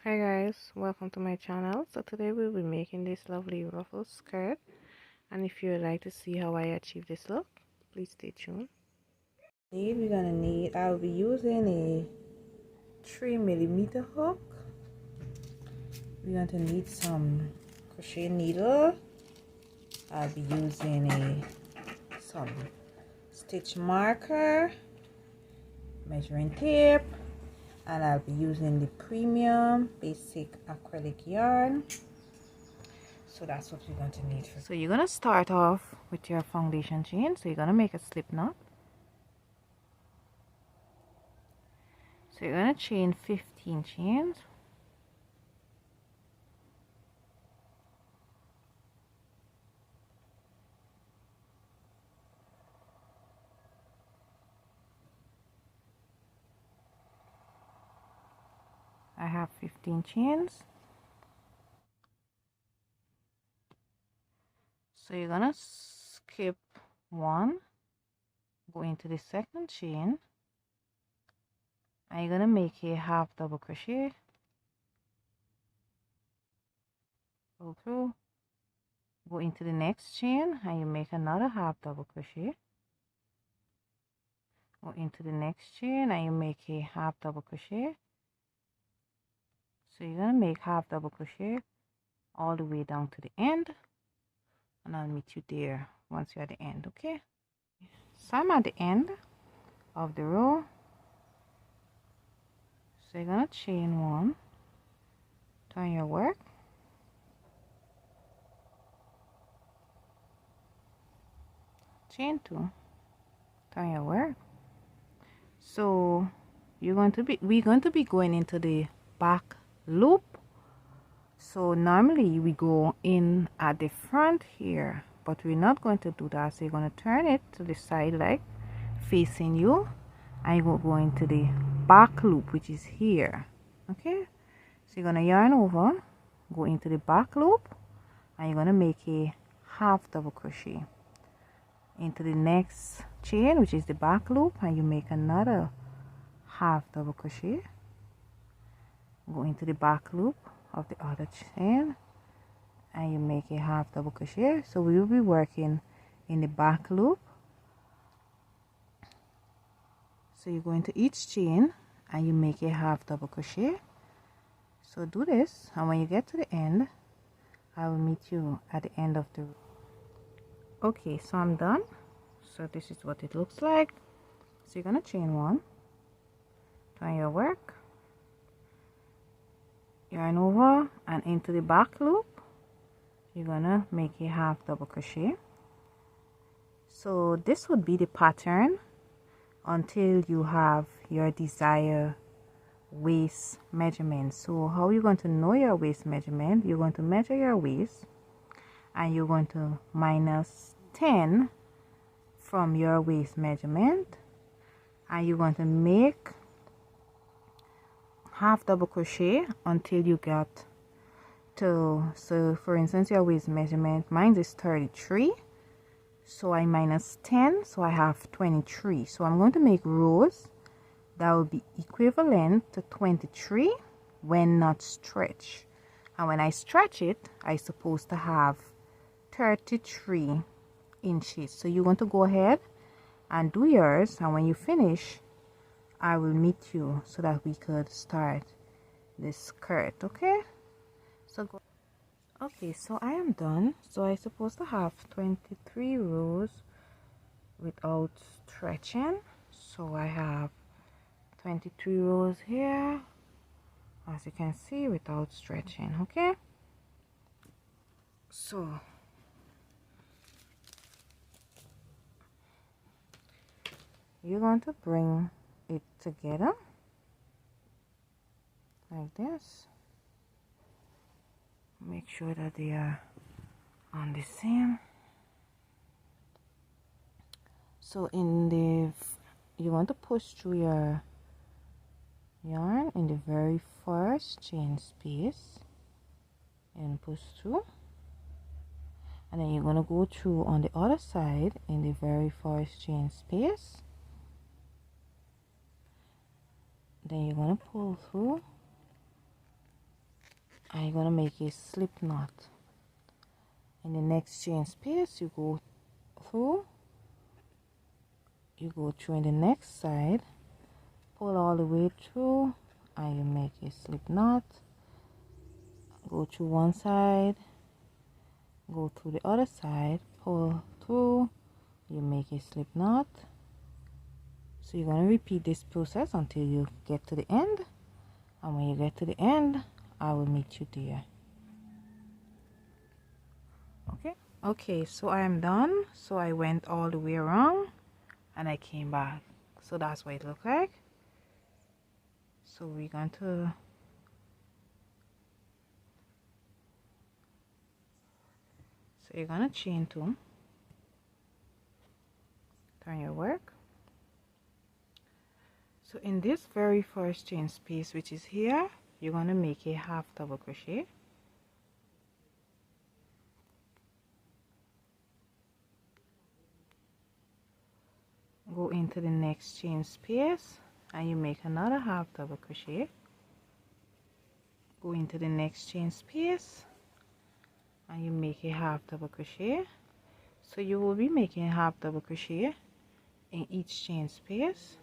Hi guys, welcome to my channel. So today we'll be making this lovely ruffle skirt, and if you would like to see how I achieve this look, please stay tuned. I'll be using a 3mm hook. We're going to need some crochet needle. I'll be using some stitch marker, measuring tape, and I'll be using the premium basic acrylic yarn. So that's what you're going to need. So you're going to start off with your foundation chain. So you're going to make a slip knot. So you're going to chain 15 chains. I have 15 chains. So you're going to skip one, go into the second chain, and you're going to make a half double crochet, go through, go into the next chain, and you make another half double crochet, go into the next chain, and you make a half double crochet. So you're going to make half double crochet all the way down to the end, and I'll meet you there once you're at the end. Okay, so I'm at the end of the row. So you're gonna chain one, turn your work, chain two, turn your work. So we're going to be going into the back loop. So normally we go in at the front here, but we're not going to do that. So you're going to turn it to the side leg facing you, and you're going to the back loop, which is here. Okay, so you're going to yarn over, go into the back loop, and you're going to make a half double crochet into the next chain, which is the back loop, and you make another half double crochet, go into the back loop of the other chain, and you make a half double crochet. So we will be working in the back loop. So you go into each chain and you make a half double crochet. So do this, and when you get to the end, I will meet you at the end of the row. Okay, so I'm done. So this is what it looks like. So you're gonna chain one, turn your work, yarn over, and into the back loop you're gonna make a half double crochet. So this would be the pattern until you have your desired waist measurement. So how you're going to know your waist measurement, you're going to measure your waist and you're going to minus 10 from your waist measurement, and you're going to make half double crochet until you get to, so for instance your waist measurement, mine is 33, so I minus 10, so I have 23. So I'm going to make rows that will be equivalent to 23 when not stretched, and when I stretch it I'm supposed to have 33 inches. So you want to go ahead and do yours, and when you finish I will meet you so that we could start this skirt. Okay, so go. Okay, so I am done. So I'm supposed to have 23 rows without stretching. So I have 23 rows here, as you can see, without stretching. Okay, so you're going to bring it together like this. Make sure that they are on the same. So in the, you want to push through your yarn in the very first chain space and push through, and then you're going to go through on the other side in the very first chain space. Then you're going to pull through and you're gonna make a slip knot. In the next chain space, you go through in the next side, pull all the way through, and you make a slip knot. Go through one side, go through the other side, pull through, you make a slip knot. So you're going to repeat this process until you get to the end, and when you get to the end, I will meet you there. Okay, so I am done. So I went all the way around and I came back. So that's what it looked like. So we're going to you're going to chain 2, turn your work. So in this very first chain space, which is here, you're going to make a half double crochet. Go into the next chain space and you make another half double crochet. Go into the next chain space and you make a half double crochet. So you will be making half double crochet in each chain space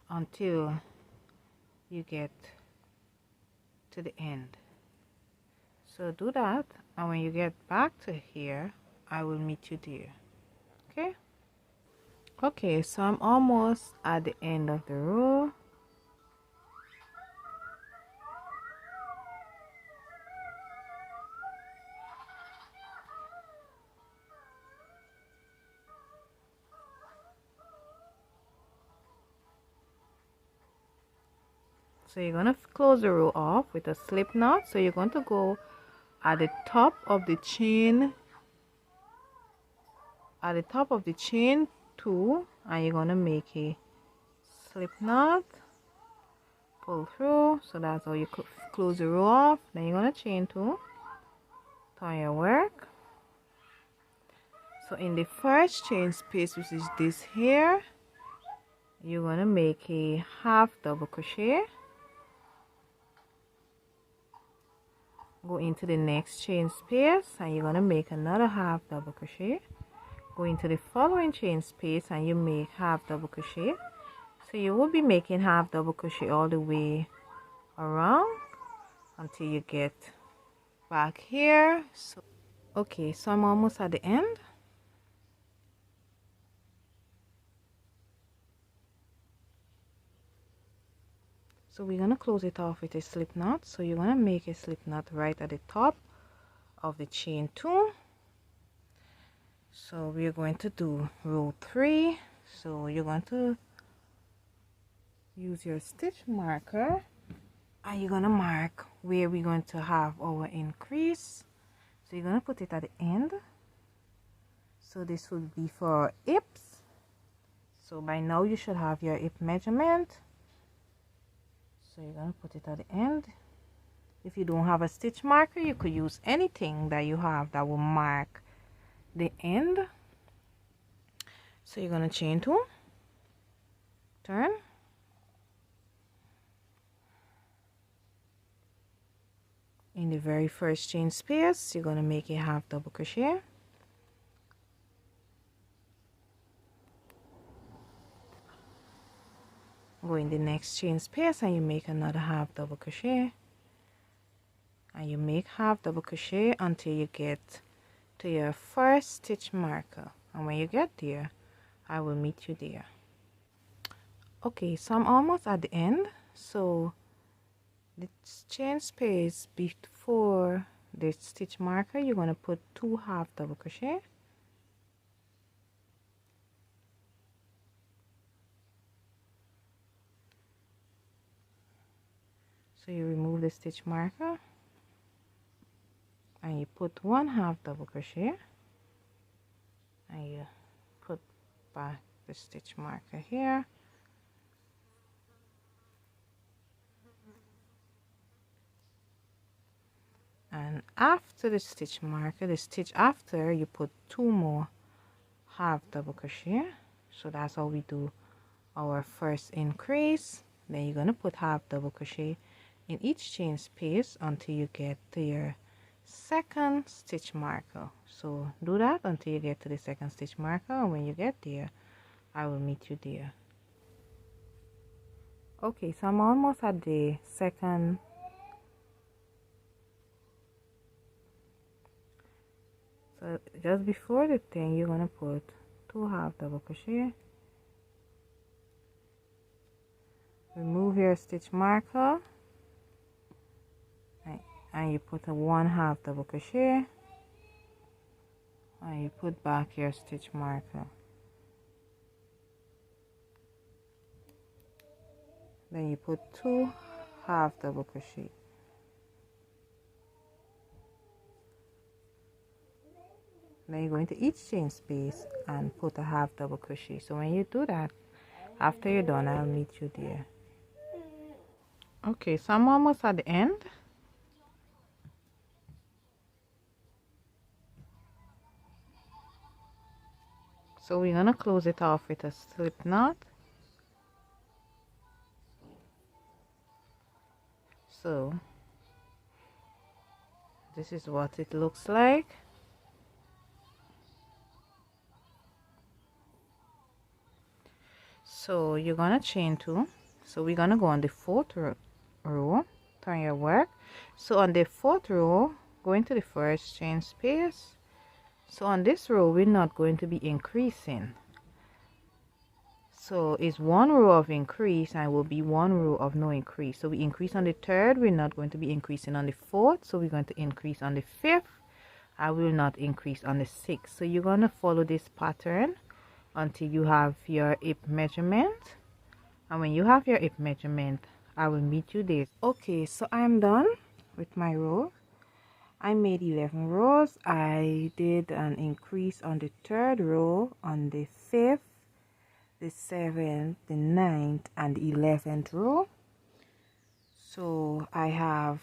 until you get to the end. So do that, and when you get back to here, I will meet you there. Okay, so I'm almost at the end of the row. So you're going to close the row off with a slip knot. So you're going to go at the top of the chain, 2, and you're going to make a slip knot, pull through. So that's how you close the row off. Then you're going to chain 2, turn your work. So in the first chain space, which is this here, you're going to make a half double crochet. Go into the next chain space and you're going to make another half double crochet. Go into the following chain space and you make half double crochet. So you will be making half double crochet all the way around until you get back here. So okay, so I'm almost at the end. So we're going to close it off with a slip knot. So you're going to make a slip knot right at the top of the chain 2. So we're going to do row 3. So you're going to use your stitch marker and you're going to mark where we're going to have our increase. So you're going to put it at the end. So this will be for hips. So by now you should have your hip measurement. So you're going to put it at the end. If you don't have a stitch marker, you could use anything that you have that will mark the end. So you're going to chain 2, turn, in the very first chain space you're going to make a half double crochet. Go in the next chain space and you make another half double crochet, and you make half double crochet until you get to your first stitch marker, and when you get there I will meet you there. Okay, so I'm almost at the end. So the chain space before the stitch marker, you're going to put 2 half double crochet. So you remove the stitch marker and you put 1 half double crochet and you put back the stitch marker here. And after the stitch marker, the stitch after, you put 2 more half double crochet. So that's how we do our first increase. Then you're going to put half double crochet in each chain space until you get to your second stitch marker. So do that until you get to the second stitch marker, and when you get there, I will meet you there. Okay, so I'm almost at the second. So just before the thing, you're gonna put 2 half double crochet, remove your stitch marker, and you put a 1 half double crochet, and you put back your stitch marker. Then you put 2 half double crochet. Then you go into each chain space and put a half double crochet. So when you do that, after you're done, I'll meet you there. Okay, so I'm almost at the end. So we're gonna close it off with a slip knot. So this is what it looks like. So you're gonna chain 2. So we're gonna go on the 4th row, turn your work. So on the 4th row, go into the first chain space. So on this row, we're not going to be increasing. So it's 1 row of increase and will be 1 row of no increase. So we increase on the 3rd, we're not going to be increasing on the 4th. So we're going to increase on the 5th. I will not increase on the 6th. So you're going to follow this pattern until you have your hip measurement, and when you have your hip measurement, I will meet you there. Okay, so I'm done with my row. I made 11 rows. I did an increase on the 3rd row, on the 5th, the 7th, the 9th, and the 11th row. So I have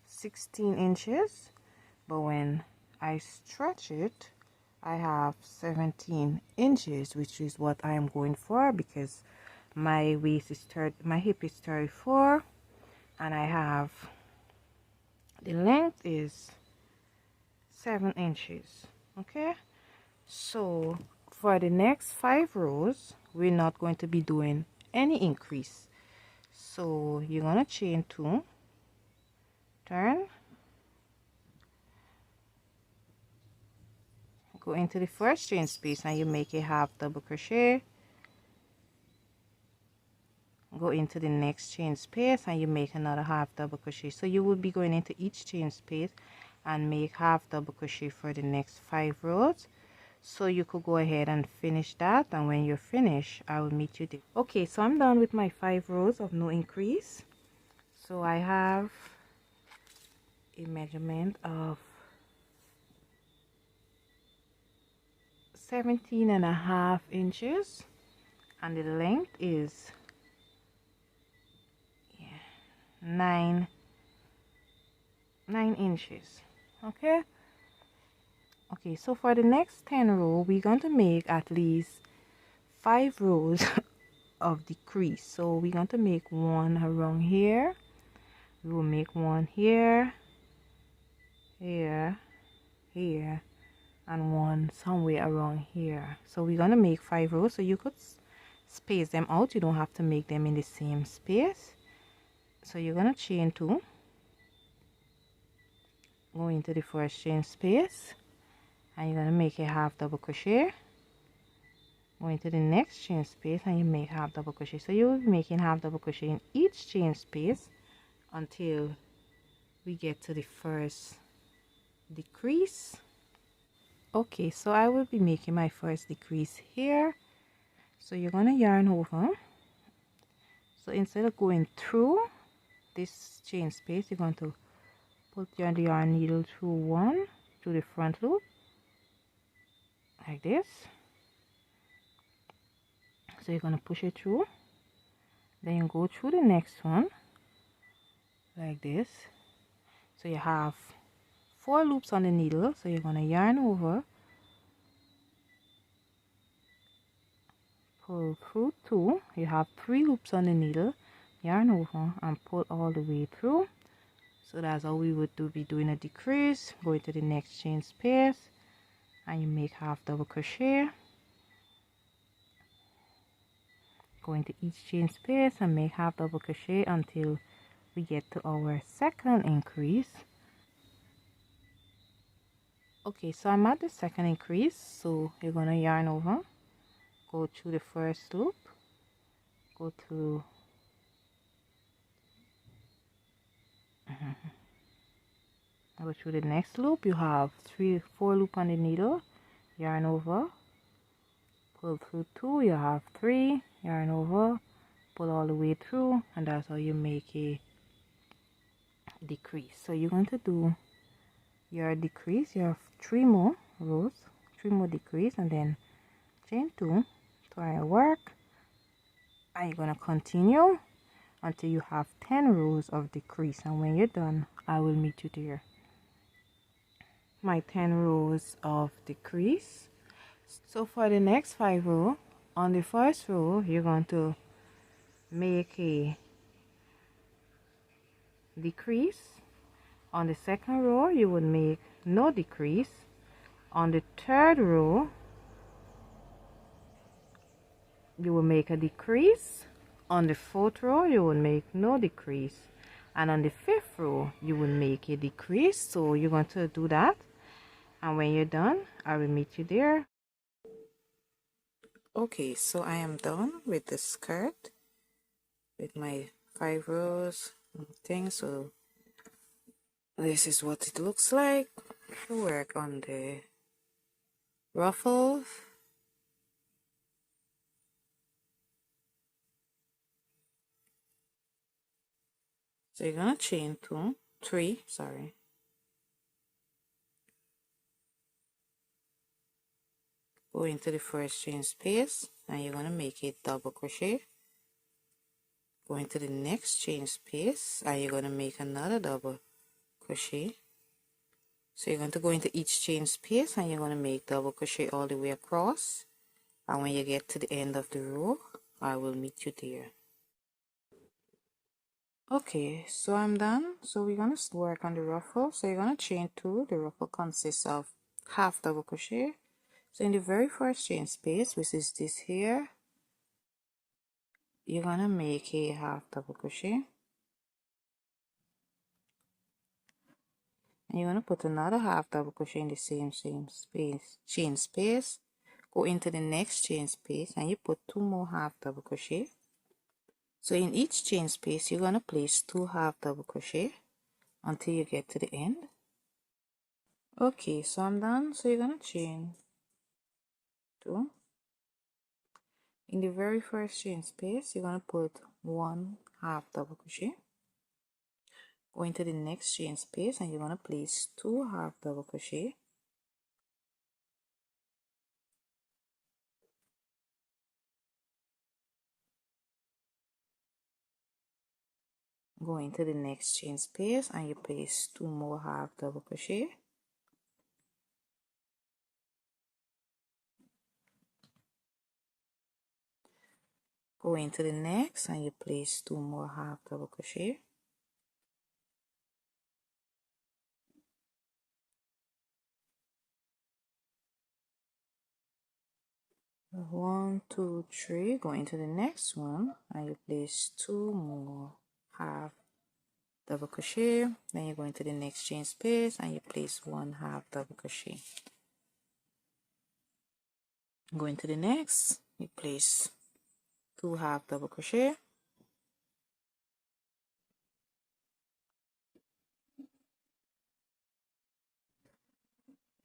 16 inches, but when I stretch it, I have 17 inches, which is what I am going for, because my waist is my hip is 34, and I have the length is 7 inches. Okay, so for the next 5 rows, we're not going to be doing any increase. So you're gonna chain 2, turn, go into the first chain space, and you make a half double crochet, go into the next chain space, and you make another half double crochet. So you will be going into each chain space and make half double crochet for the next 5 rows. So you could go ahead and finish that, and when you're finished, I will meet you there. Okay, so I'm done with my 5 rows of no increase. So I have a measurement of 17.5 inches, and the length is 9 inches. Okay, so for the next 10 rows, we're going to make at least 5 rows of decrease. So we're going to make one around here, we will make one here, here, and one somewhere around here. So we're gonna make 5 rows, so you could space them out. You don't have to make them in the same space. So you're gonna chain 2, go into the first chain space, and you're gonna make a half double crochet, go into the next chain space, and you make half double crochet. So you'll be making half double crochet in each chain space until we get to the first decrease. Okay, so I will be making my first decrease here. So you're gonna yarn over. So instead of going through this chain space, you're going to put your yarn needle through one, to the front loop, like this. So you're gonna push it through, then you go through the next one, like this. So you have 4 loops on the needle, so you're gonna yarn over, pull through 2, you have 3 loops on the needle, yarn over and pull all the way through. So that's how we would be doing a decrease. Go into the next chain space and you make half double crochet. Go into each chain space and make half double crochet until we get to our second increase. Okay, so I'm at the second increase, so you're gonna yarn over, go through the first loop, go through go through the next loop. You have 4 loop on the needle, yarn over, pull through 2, you have 3, yarn over, pull all the way through, and that's how you make a decrease. So you're going to do your decrease, you have 3 more rows, 3 more decrease, and then chain 2, try your work, and you're going to continue until you have 10 rows of decrease, and when you're done I will meet you there. My 10 rows of decrease. So for the next 5 rows, on the first row you're going to make a decrease. On the second row you would make no decrease. On the third row you will make a decrease. On the fourth row you will make no decrease, and on the fifth row you will make a decrease. So you're going to do that, and when you're done I will meet you there. Okay, so I am done with the skirt with my 5 rows thing. So this is what it looks like to work on the ruffles. So you're gonna chain 3, sorry, go into the first chain space and you're gonna make a double crochet. Go into the next chain space and you're gonna make another double crochet. So you're going to go into each chain space and you're going to make double crochet all the way across, and when you get to the end of the row I will meet you there. Okay, so I'm done. So we're going to work on the ruffle. So you're going to chain 2. The ruffle consists of half double crochet. So in the very first chain space, which is this here, you're going to make a half double crochet. And you're going to put another half double crochet in the same space, chain space. Go into the next chain space and you put 2 more half double crochet. So in each chain space you're going to place 2 half double crochet until you get to the end. Okay, so I'm done. So you're going to chain 2. In the very first chain space you're going to put 1 half double crochet. Go into the next chain space and you're going to place 2 half double crochet. Go into the next chain space and you place 2 more half double crochet. Go into the next and you place 2 more half double crochet. One, 2, 3. Go into the next one and you place 2 more half double crochet. Then you go into the next chain space and you place 1 half double crochet. Go into the next, you place 2 half double crochet.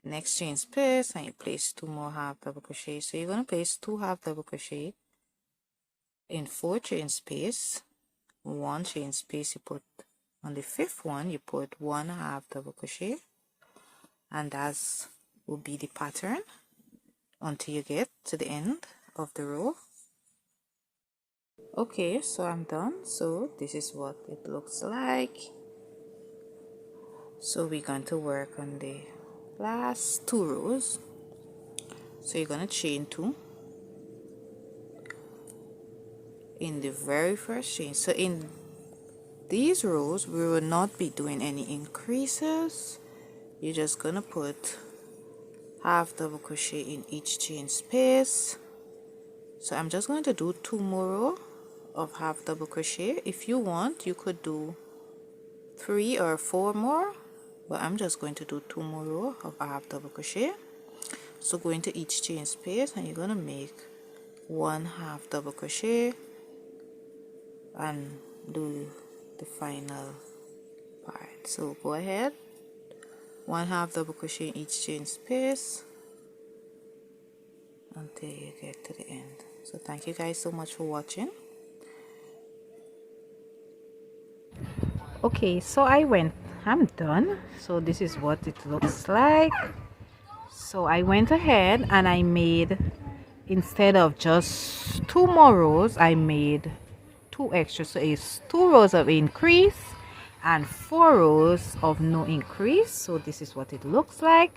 Next chain space and you place 2 more half double crochet. So you're going to place 2 half double crochet in 4 chain space. 1 chain space you put on the 5th one, you put 1 half double crochet, and that will be the pattern until you get to the end of the row. Okay, so I'm done. So this is what it looks like. So we're going to work on the last 2 rows. So you're going to chain 2. in the very first chain. So in these rows we will not be doing any increases. You're just gonna put half double crochet in each chain space. So I'm just going to do 2 more rows of half double crochet. If you want, you could do 3 or 4 more, but I'm just going to do 2 more rows of half double crochet. So go into each chain space and you're going to make 1 half double crochet and do the final part. So go ahead, 1 half double crochet in each chain space until you get to the end. So thank you guys so much for watching. Okay, so I'm done. So this is what it looks like. So I went ahead and I made, instead of just 2 more rows, I made 2 extra. So it's 2 rows of increase and 4 rows of no increase. So this is what it looks like.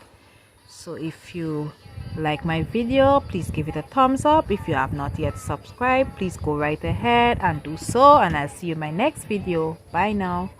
So if you like my video, please give it a thumbs up. If you have not yet subscribed, please go right ahead and do so, and I'll see you in my next video. Bye now.